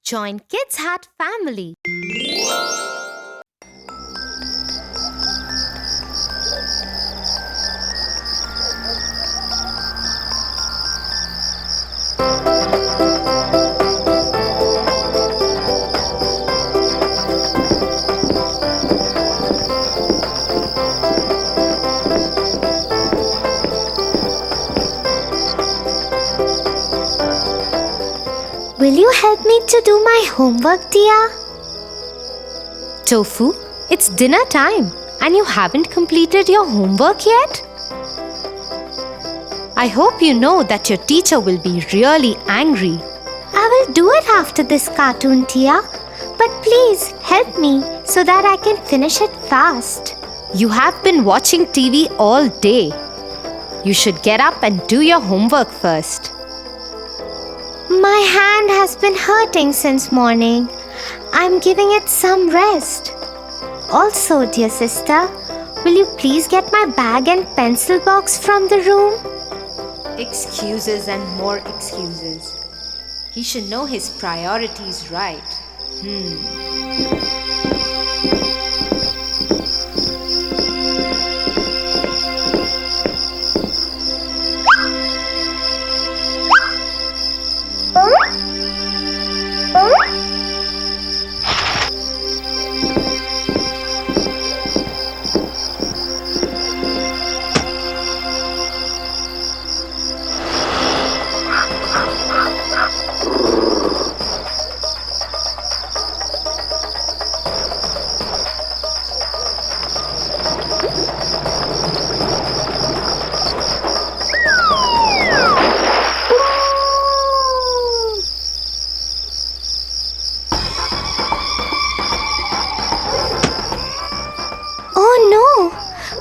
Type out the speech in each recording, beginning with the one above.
Join Kids Hut family. Will you help me to do my homework, Tia? Tofu, it's dinner time and you haven't completed your homework yet? I hope you know that your teacher will be really angry. I will do it after this cartoon, Tia. But please help me so that I can finish it fast. You have been watching TV all day. You should get up and do your homework first. My hand has been hurting since morning. I'm giving it some rest. Also, dear sister, will you please get my bag and pencil box from the room? Excuses and more excuses. He should know his priorities right.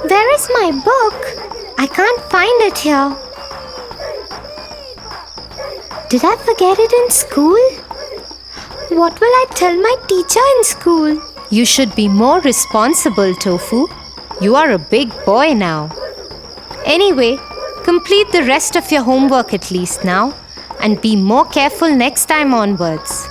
Where is my book? I can't find it here. Did I forget it in school? What will I tell my teacher in school? You should be more responsible, Tofu. You are a big boy now. Anyway, complete the rest of your homework at least now and be more careful next time onwards.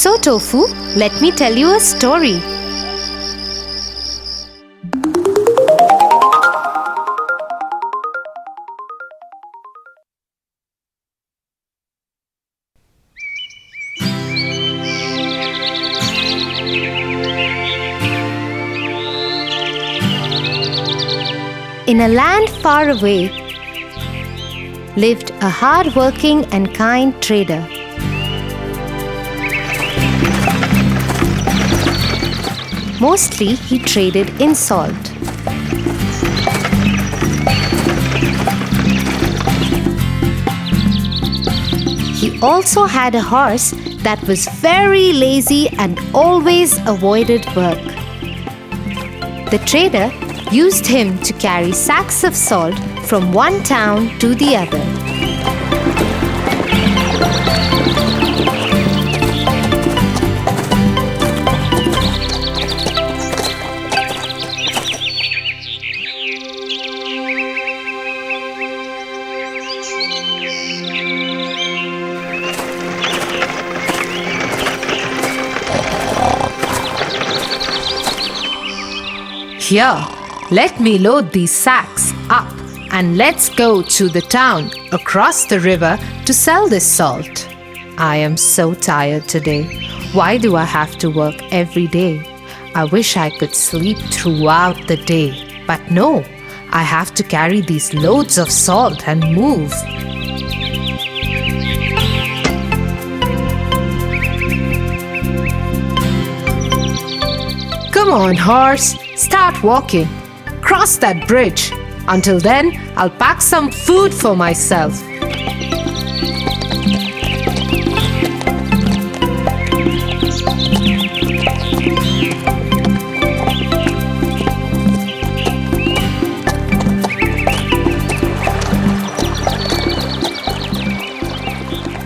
So, Tofu, let me tell you a story. In a land far away lived a hard-working and kind trader. Mostly, he traded in salt. He also had a horse that was very lazy and always avoided work. The trader used him to carry sacks of salt from one town to the other. Here, let me load these sacks up and let's go to the town across the river to sell this salt. I am so tired today. Why do I have to work every day? I wish I could sleep throughout the day. But no, I have to carry these loads of salt and move. Come on, horse. Start walking. Cross that bridge. Until then, I'll pack some food for myself.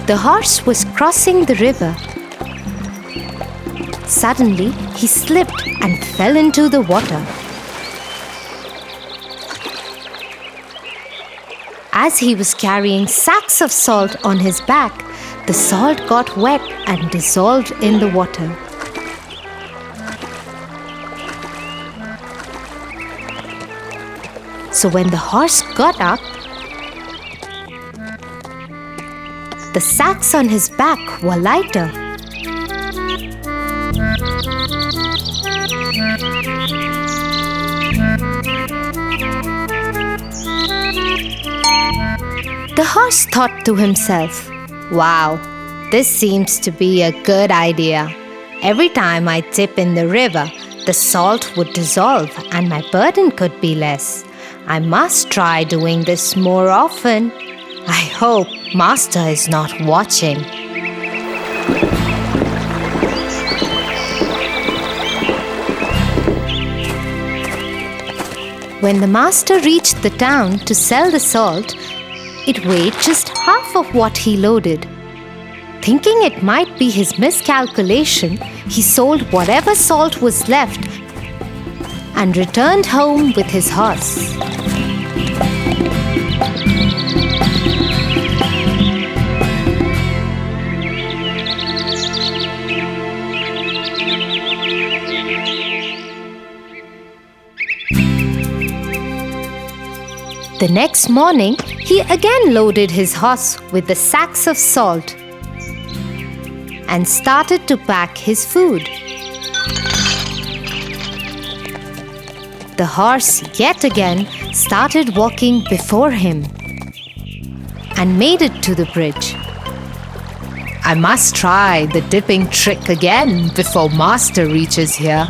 The horse was crossing the river. Suddenly, he slipped and fell into the water. As he was carrying sacks of salt on his back, the salt got wet and dissolved in the water. So when the horse got up, the sacks on his back were lighter. The horse thought to himself, "Wow, this seems to be a good idea. Every time I dip in the river, the salt would dissolve and my burden could be less. I must try doing this more often. I hope Master is not watching." When the master reached the town to sell the salt, it weighed just half of what he loaded. Thinking it might be his miscalculation, he sold whatever salt was left and returned home with his horse. The next morning, he again loaded his horse with the sacks of salt and started to pack his food. The horse yet again started walking before him and made it to the bridge. I must try the dipping trick again before Master reaches here.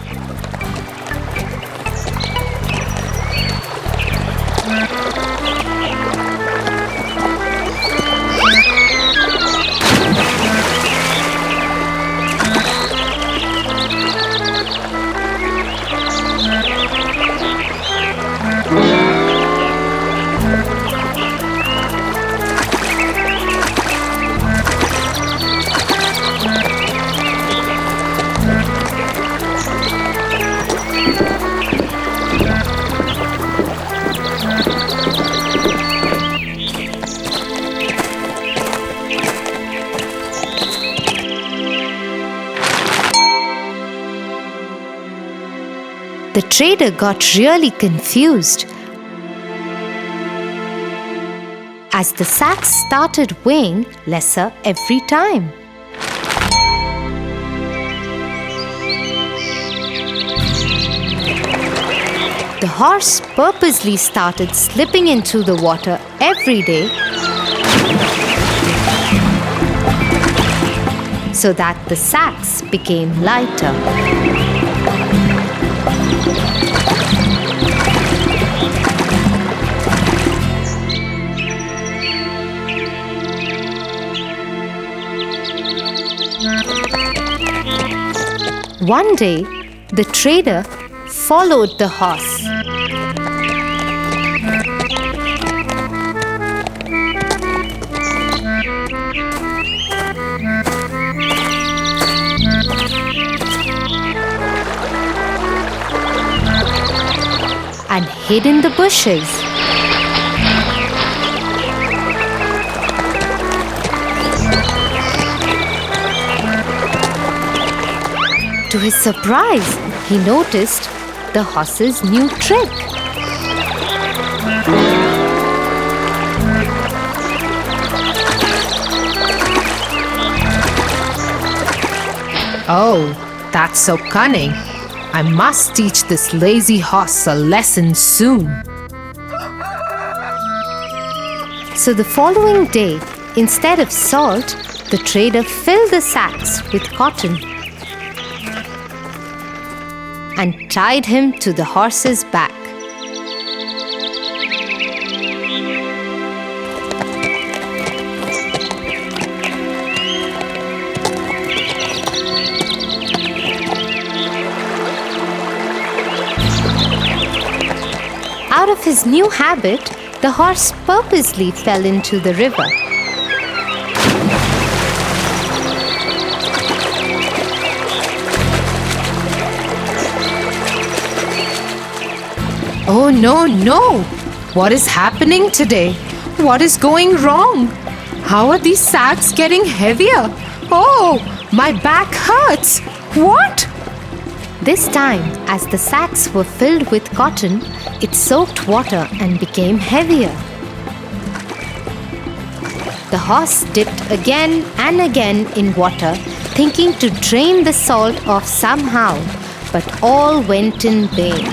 The trader got really confused as the sacks started weighing lesser every time. The horse purposely started slipping into the water every day so that the sacks became lighter. One day, the trader followed the horse. And hid in the bushes. To his surprise, he noticed the horse's new trick. Oh, that's so cunning. I must teach this lazy horse a lesson soon. So the following day, instead of salt, the trader filled the sacks with cotton and tied him to the horse's back. Out of his new habit, the horse purposely fell into the river. Oh no, no! What is happening today? What is going wrong? How are these sacks getting heavier? Oh, my back hurts! What? This time, as the sacks were filled with cotton, it soaked water and became heavier. The horse dipped again and again in water, thinking to drain the salt off somehow, but all went in vain.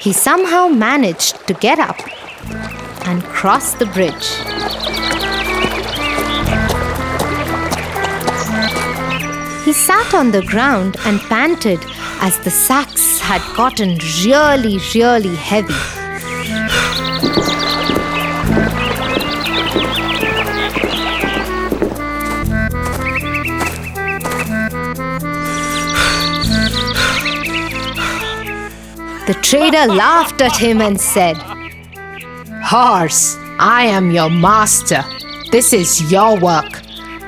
He somehow managed to get up and cross the bridge. He sat on the ground and panted as the sacks had gotten really, really heavy. The trader laughed at him and said, Horse, I am your master. This is your work.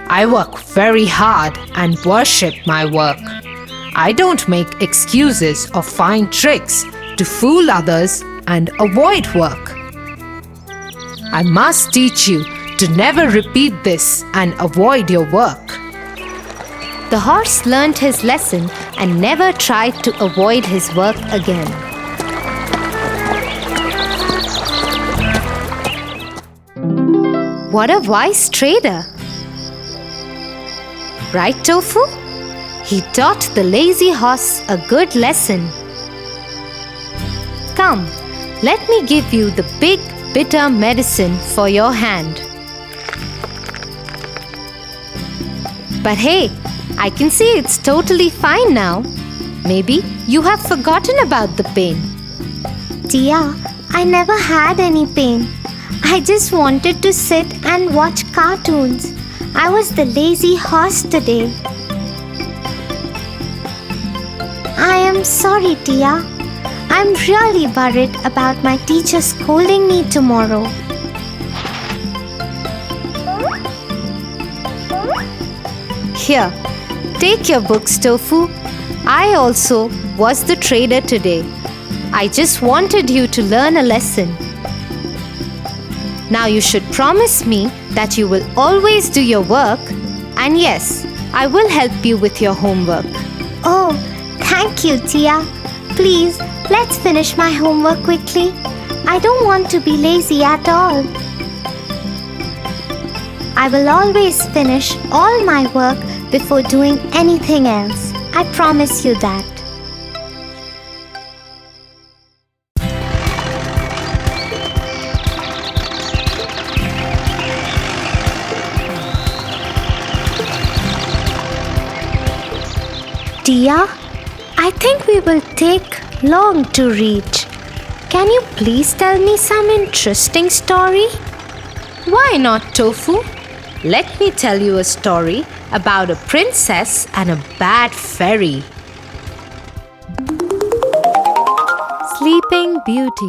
I work very hard and worship my work. I don't make excuses or find tricks to fool others and avoid work. I must teach you to never repeat this and avoid your work. The horse learned his lesson and never tried to avoid his work again. What a wise trader! Right, Tofu? He taught the lazy horse a good lesson. Come, let me give you the big, bitter medicine for your hand. But hey, I can see it's totally fine now. Maybe you have forgotten about the pain. Tia, I never had any pain. I just wanted to sit and watch cartoons. I was the lazy horse today. I am sorry, Tia. I'm really worried about my teacher scolding me tomorrow. Here, take your books, Tofu. I also was the trader today. I just wanted you to learn a lesson. Now you should promise me that you will always do your work, and yes, I will help you with your homework. Oh, thank you, Tia. Please, let's finish my homework quickly. I don't want to be lazy at all. I will always finish all my work before doing anything else. I promise you that. Tia, I think we will take long to reach. Can you please tell me some interesting story? Why not, Tofu? Let me tell you a story about a princess and a bad fairy. Sleeping Beauty.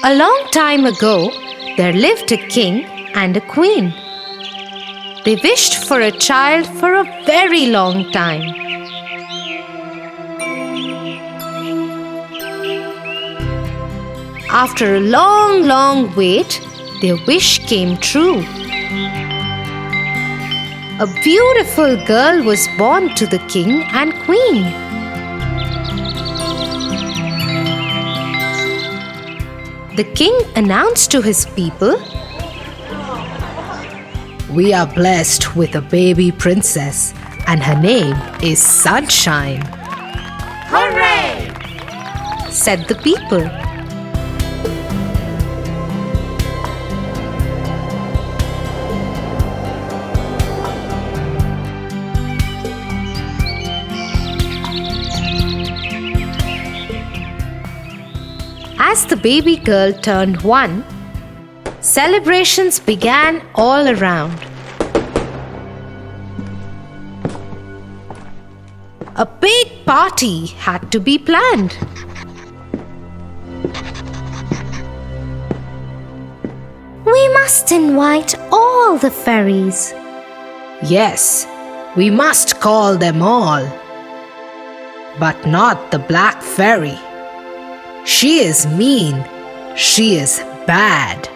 A long time ago, there lived a king and a queen. They wished for a child for a very long time. After a long wait, their wish came true. A beautiful girl was born to the king and queen. The king announced to his people, We are blessed with a baby princess, and her name is Sunshine. "Hooray!" said the people. As the baby girl turned 1, celebrations began all around. A big party had to be planned. We must invite all the fairies. Yes, we must call them all. But not the Black Fairy. She is mean. She is bad.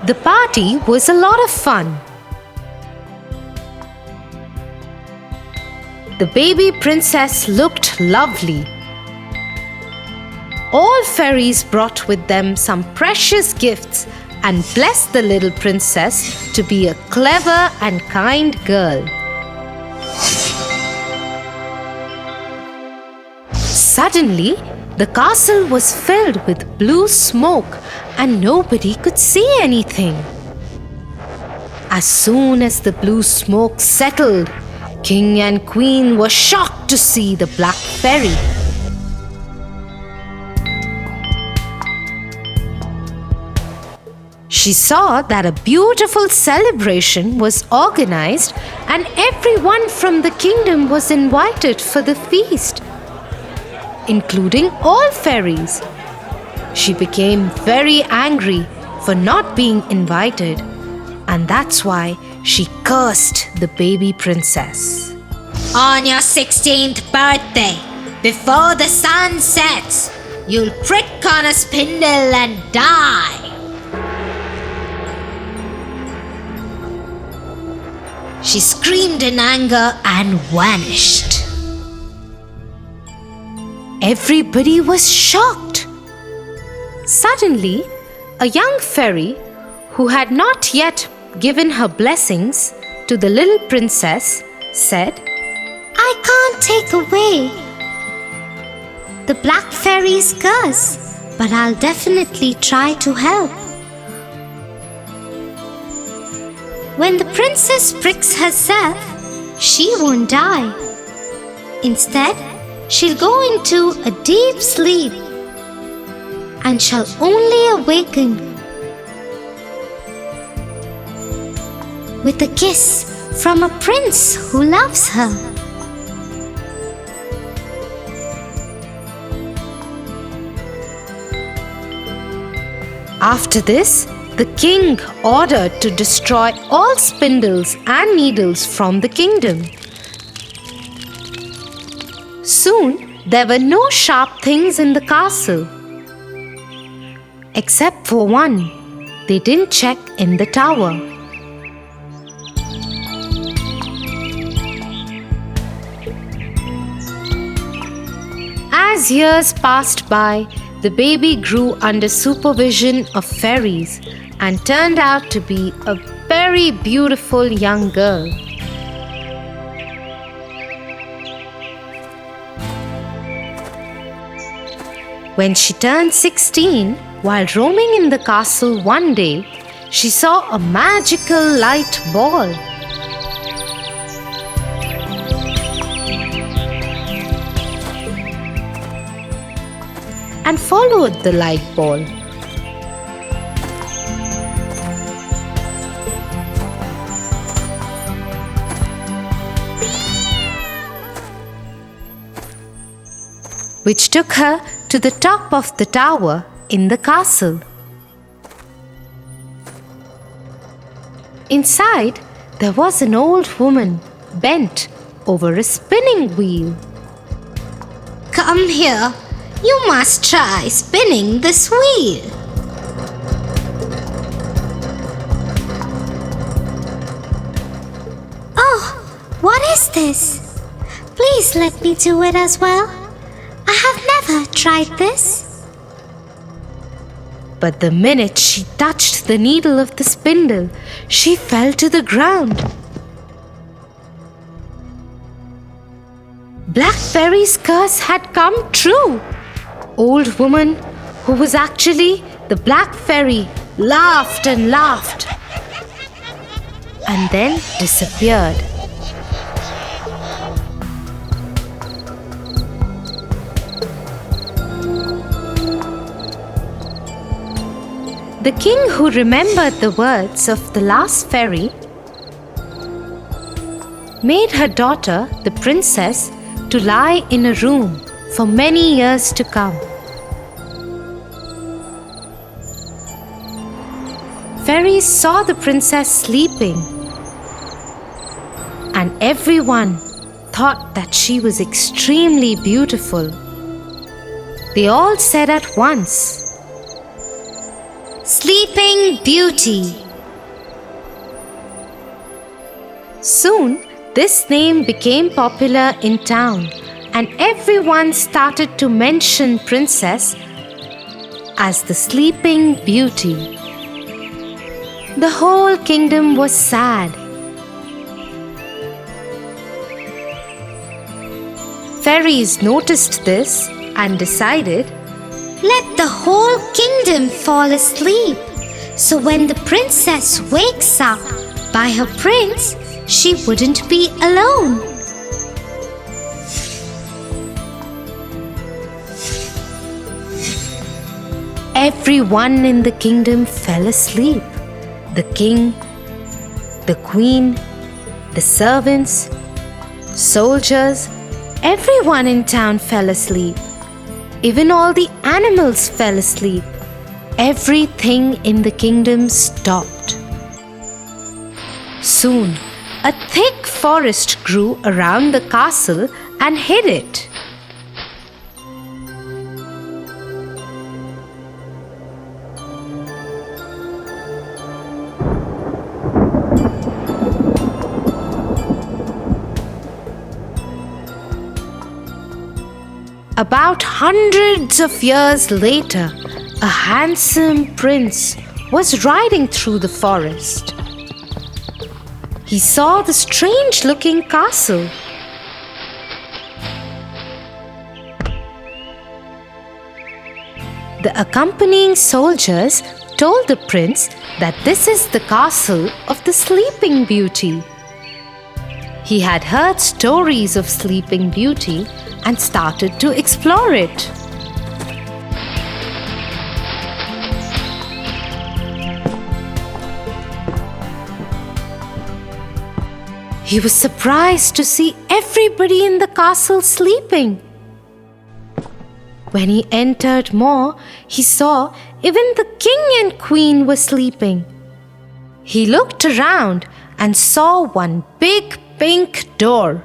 The party was a lot of fun. The baby princess looked lovely. All fairies brought with them some precious gifts and blessed the little princess to be a clever and kind girl. Suddenly, the castle was filled with blue smoke and nobody could see anything. As soon as the blue smoke settled, King and Queen were shocked to see the Black Fairy. She saw that a beautiful celebration was organized and everyone from the kingdom was invited for the feast, including all fairies. She became very angry for not being invited, and that's why she cursed the baby princess. On your 16th birthday, before the sun sets, you'll prick on a spindle and die. She screamed in anger and vanished. Everybody was shocked. Suddenly, a young fairy who had not yet given her blessings to the little princess said, I can't take away the Black Fairy's curse, but I'll definitely try to help. When the princess pricks herself, she won't die. Instead, she'll go into a deep sleep and shall only awaken with a kiss from a prince who loves her. After this, the king ordered to destroy all spindles and needles from the kingdom. Soon, there were no sharp things in the castle. Except for one, they didn't check in the tower. As years passed by, the baby grew under supervision of fairies and turned out to be a very beautiful young girl. When she turned 16, while roaming in the castle one day, she saw a magical light ball. And followed the light ball. Which took her to the top of the tower in the castle. Inside, there was an old woman bent over a spinning wheel. Come here. You must try spinning this wheel. Oh, what is this? Please let me do it as well. I have never tried this. But the minute she touched the needle of the spindle, she fell to the ground. Black Fairy's curse had come true. Old woman, who was actually the Black Fairy, laughed and laughed and then disappeared. The king, who remembered the words of the last fairy, made her daughter, the princess, to lie in a room for many years to come. Fairies saw the princess sleeping, and everyone thought that she was extremely beautiful. They all said at once, Sleeping Beauty. Soon, this name became popular in town, and everyone started to mention Princess as the Sleeping Beauty. The whole kingdom was sad. Fairies noticed this and decided, Let the whole kingdom fall asleep, so when the princess wakes up by her prince, she wouldn't be alone. Everyone in the kingdom fell asleep. The king, the queen, the servants, soldiers, everyone in town fell asleep. Even all the animals fell asleep. Everything in the kingdom stopped. Soon, a thick forest grew around the castle and hid it. About hundreds of years later, a handsome prince was riding through the forest. He saw the strange-looking castle. The accompanying soldiers told the prince that this is the castle of the Sleeping Beauty. He had heard stories of Sleeping Beauty and started to explore it. He was surprised to see everybody in the castle sleeping. When he entered more, he saw even the king and queen were sleeping. He looked around and saw one big pink door.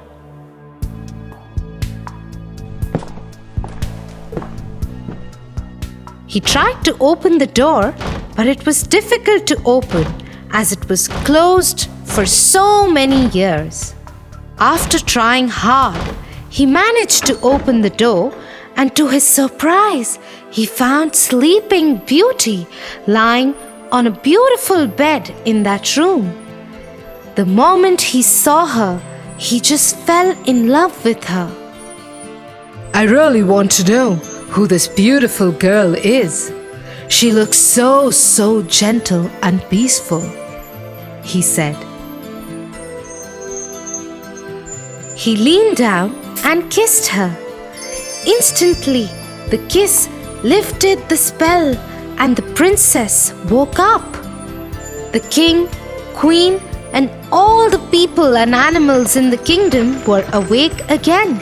He tried to open the door, but it was difficult to open as it was closed for so many years. After trying hard, he managed to open the door, and to his surprise, he found Sleeping Beauty lying on a beautiful bed in that room. The moment he saw her, he just fell in love with her. I really want to know who this beautiful girl is. She looks so gentle and peaceful, he said. He leaned down and kissed her. Instantly, the kiss lifted the spell and the princess woke up. The king, queen, and all the people and animals in the kingdom were awake again.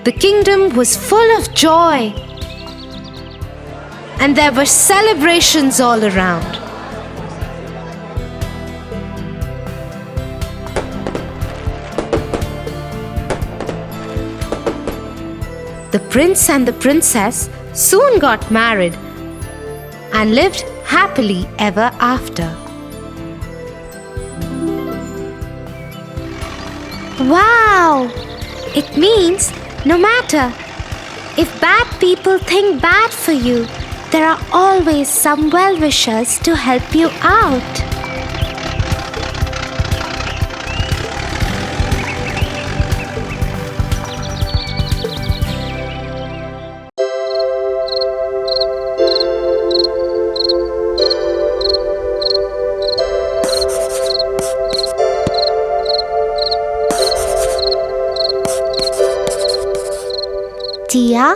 The kingdom was full of joy, and there were celebrations all around. The prince and the princess soon got married and lived happily ever after. Wow! It means no matter if bad people think bad for you, there are always some well-wishers to help you out. Tia,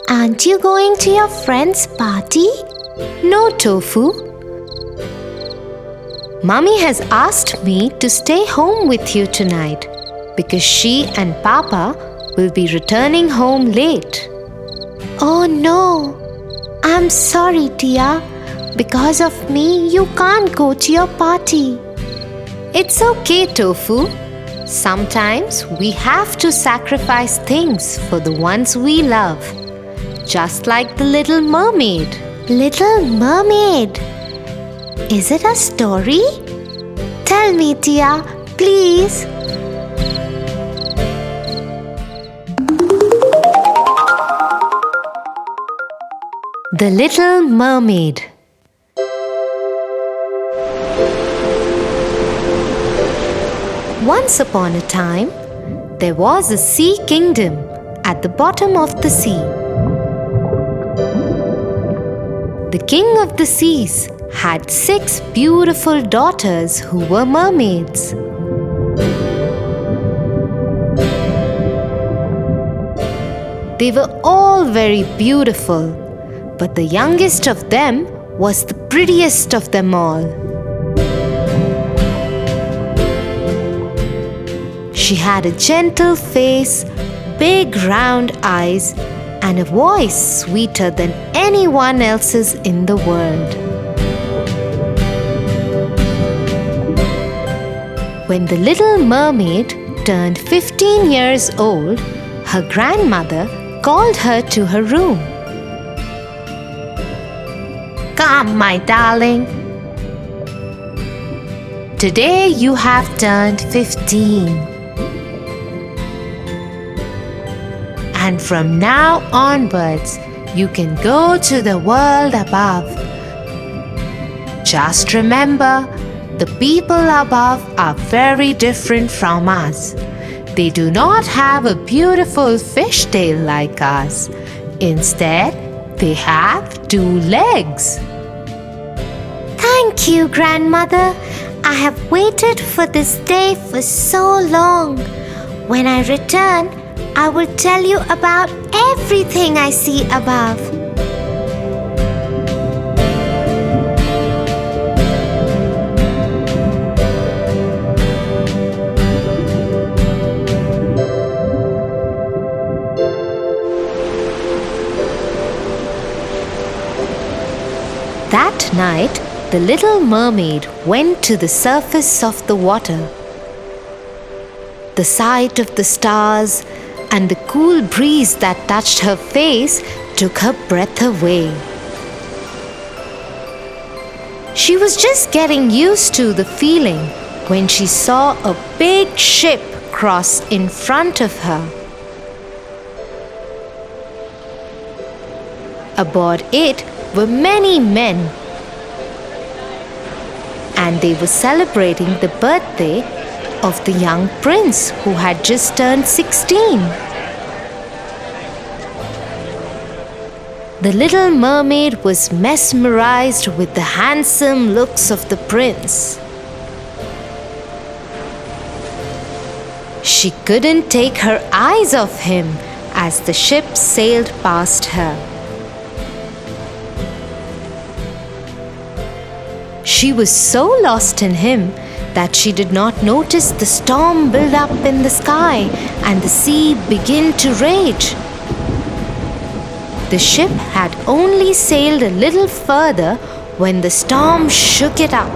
aren't you going to your friend's party? No, Tofu. Mummy has asked me to stay home with you tonight because she and Papa will be returning home late. Oh no! I'm sorry, Tia. Because of me, you can't go to your party. It's okay, Tofu. Sometimes we have to sacrifice things for the ones we love. Just like the Little Mermaid. Little Mermaid. Is it a story? Tell me, Tia, please. The Little Mermaid. Once upon a time, there was a sea kingdom at the bottom of the sea. The king of the seas had 6 beautiful daughters who were mermaids. They were all very beautiful, but the youngest of them was the prettiest of them all. She had a gentle face, big round eyes, and a voice sweeter than anyone else's in the world. When the Little Mermaid turned 15 years old, her grandmother called her to her room. "Come, my darling. Today you have turned 15. And from now onwards, you can go to the world above. Just remember, the people above are very different from us. They do not have a beautiful fishtail like us. Instead, they have 2 legs." Thank you, Grandmother. I have waited for this day for so long. When I return, I will tell you about everything I see above. That night, the Little Mermaid went to the surface of the water. The sight of the stars and the cool breeze that touched her face took her breath away. She was just getting used to the feeling when she saw a big ship cross in front of her. Aboard it were many men, and they were celebrating the birthday of the young prince who had just turned 16. The Little Mermaid was mesmerized with the handsome looks of the prince. She couldn't take her eyes off him as the ship sailed past her. She was so lost in him that she did not notice the storm build up in the sky and the sea begin to rage. The ship had only sailed a little further when the storm shook it up.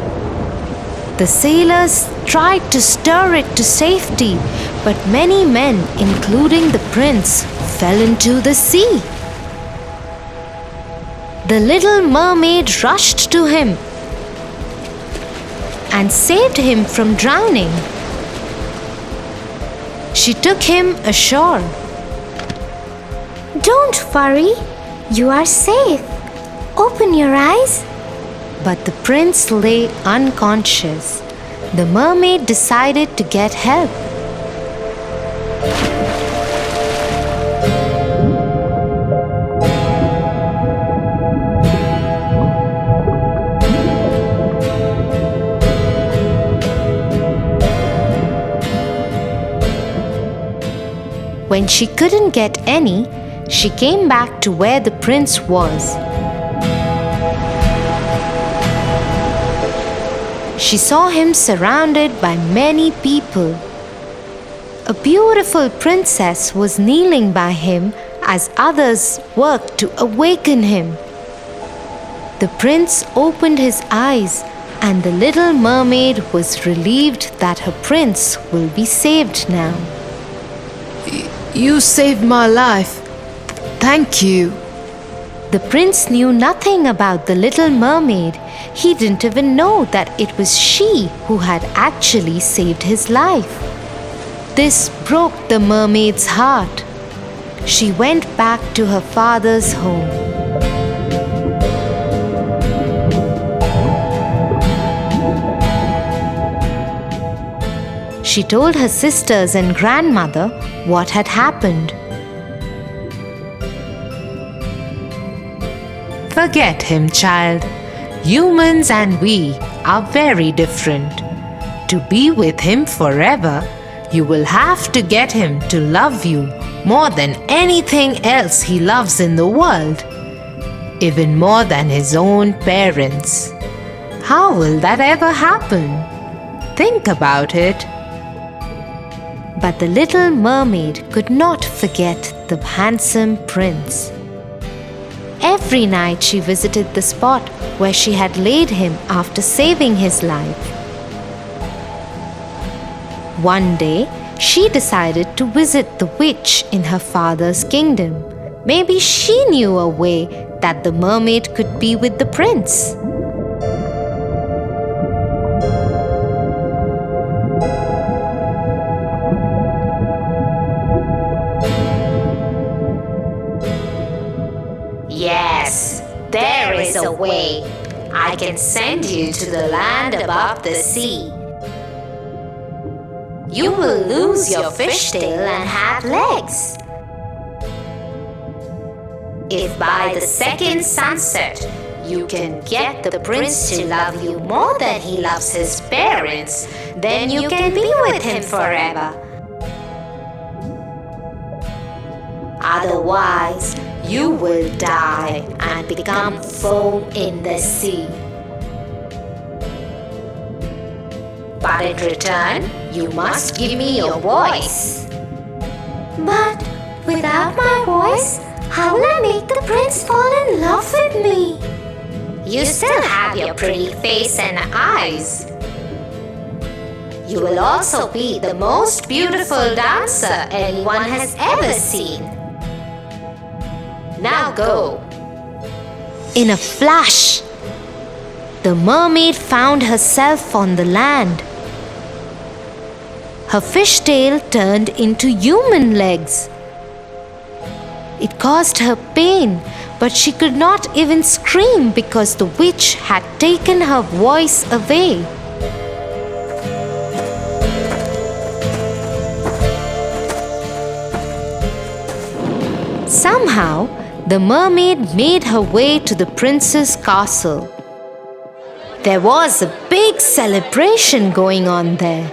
The sailors tried to stir it to safety, but many men, including the prince, fell into the sea. The Little Mermaid rushed to him and saved him from drowning. She took him ashore. Don't worry, you are safe. Open your eyes. But the prince lay unconscious. The mermaid decided to get help. When she couldn't get any, she came back to where the prince was. she saw him surrounded by many people. A beautiful princess was kneeling by him as others worked to awaken him. The prince opened his eyes, and the little mermaid was relieved that her prince will be saved now. You saved my life. Thank you. The prince knew nothing about the little mermaid. He didn't even know that it was she who had actually saved his life. This broke the mermaid's heart. She went back to her father's home. She told her sisters and grandmother what had happened. Forget him, child. Humans and we are very different. To be with him forever, you will have to get him to love you more than anything else he loves in the world, even more than his own parents. How will that ever happen? Think about it. But the little mermaid could not forget the handsome prince. Every night she visited the spot where she had laid him after saving his life. One day, she decided to visit the witch in her father's kingdom. Maybe she knew a way that the mermaid could be with the prince. Yes, there is a way. I can send you to the land above the sea. You will lose your fishtail and have legs. If by the second sunset you can get the prince to love you more than he loves his parents, then you can be with him forever. Otherwise, you will die and become foam in the sea. But in return, you must give me your voice. But without my voice, how will I make the prince fall in love with me? You still have your pretty face and eyes. You will also be the most beautiful dancer anyone has ever seen. Now go. In a flash, the mermaid found herself on the land. Her fishtail turned into human legs. It caused her pain, but she could not even scream because the witch had taken her voice away. Somehow, the mermaid made her way to the prince's castle. There was a big celebration going on there,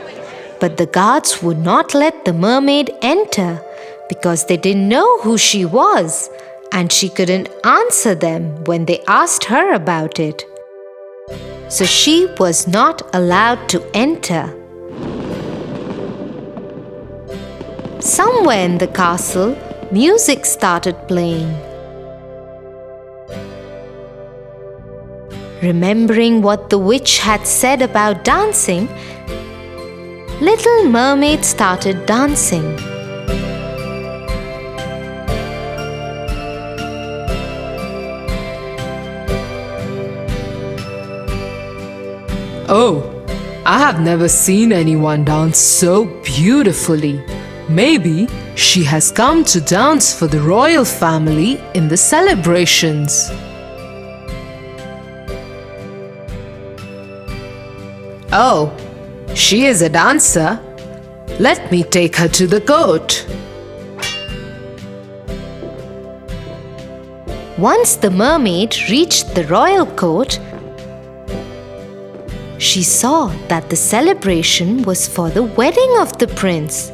but the guards would not let the mermaid enter because they didn't know who she was, and she couldn't answer them when they asked her about it. So she was not allowed to enter. Somewhere in the castle, music started playing. Remembering what the witch had said about dancing, Little Mermaid started dancing. Oh, I have never seen anyone dance so beautifully. Maybe she has come to dance for the royal family in the celebrations. Oh, she is a dancer. Let me take her to the court. Once the mermaid reached the royal court, she saw that the celebration was for the wedding of the prince.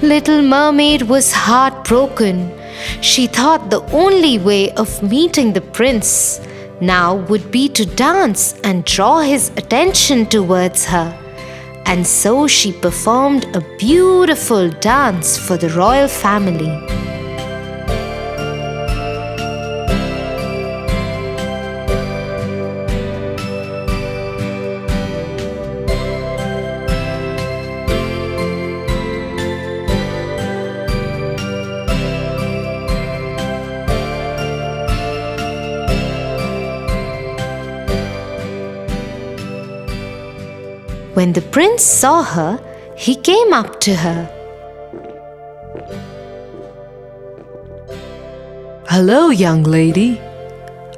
Little Mermaid was heartbroken. She thought the only way of meeting the prince now would be to dance and draw his attention towards her. And so she performed a beautiful dance for the royal family. When the prince saw her, he came up to her. Hello, young lady.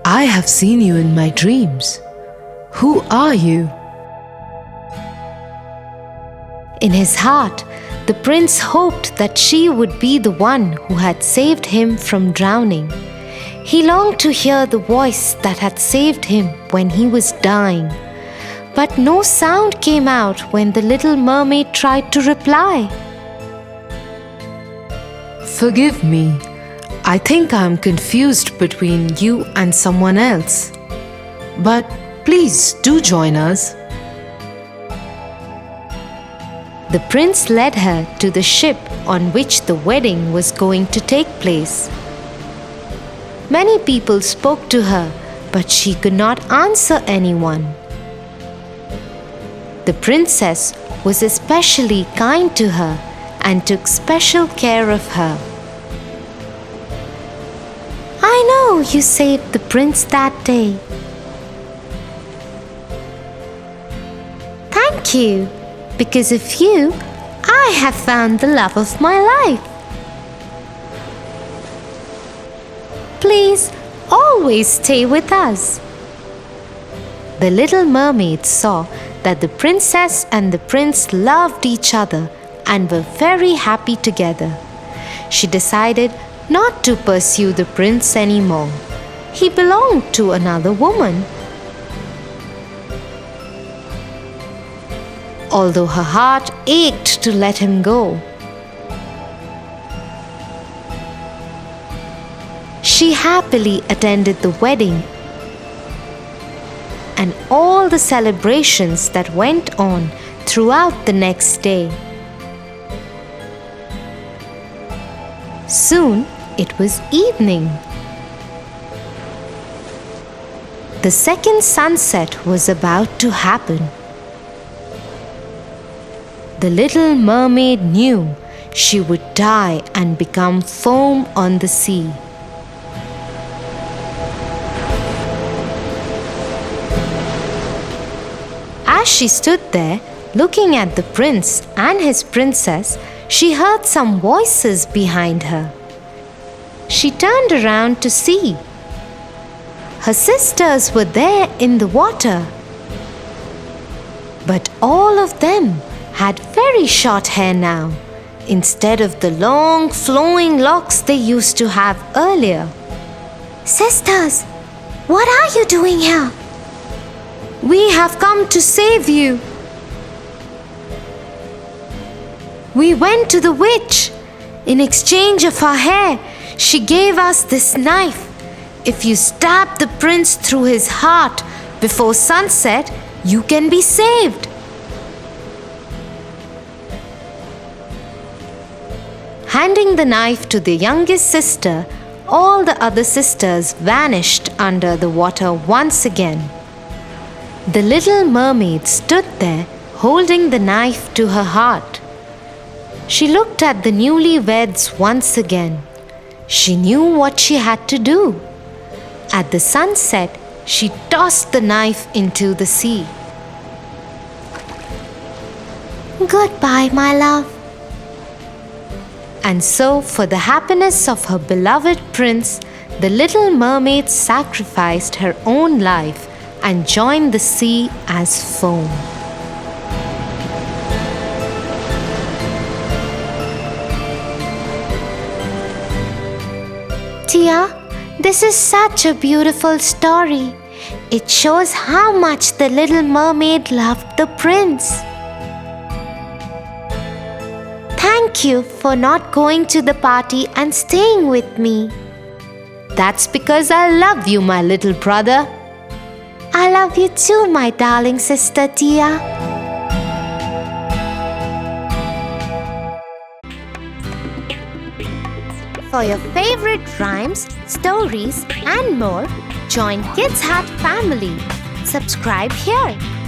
I have seen you in my dreams. Who are you? In his heart, the prince hoped that she would be the one who had saved him from drowning. He longed to hear the voice that had saved him when he was dying. But no sound came out when the little mermaid tried to reply. Forgive me. I think I am confused between you and someone else. But please do join us. The prince led her to the ship on which the wedding was going to take place. Many people spoke to her, but she could not answer anyone. The princess was especially kind to her and took special care of her. I know you saved the prince that day. Thank you. Because of you, I have found the love of my life. Please always stay with us. The little mermaid saw that the princess and the prince loved each other and were very happy together. She decided not to pursue the prince anymore. He belonged to another woman. Although her heart ached to let him go, she happily attended the wedding and all the celebrations that went on throughout the next day. Soon it was evening. The second sunset was about to happen. The little mermaid knew she would die and become foam on the sea. As she stood there, looking at the prince and his princess, she heard some voices behind her. She turned around to see. Her sisters were there in the water. But all of them had very short hair now, instead of the long flowing locks they used to have earlier. Sisters, what are you doing here? We have come to save you. We went to the witch. In exchange of her hair, she gave us this knife. If you stab the prince through his heart before sunset, you can be saved. Handing the knife to the youngest sister, all the other sisters vanished under the water once again. The little mermaid stood there holding the knife to her heart. She looked at the newlyweds once again. She knew what she had to do. At the sunset, she tossed the knife into the sea. Goodbye, my love. And so, for the happiness of her beloved prince, the little mermaid sacrificed her own life and joined the sea as foam. Tia, this is such a beautiful story. It shows how much the little mermaid loved the prince. Thank you for not going to the party and staying with me. That's because I love you, my little brother. I love you too, my darling sister Tia. For your favorite rhymes, stories, and more, join Kids Hat family. Subscribe here.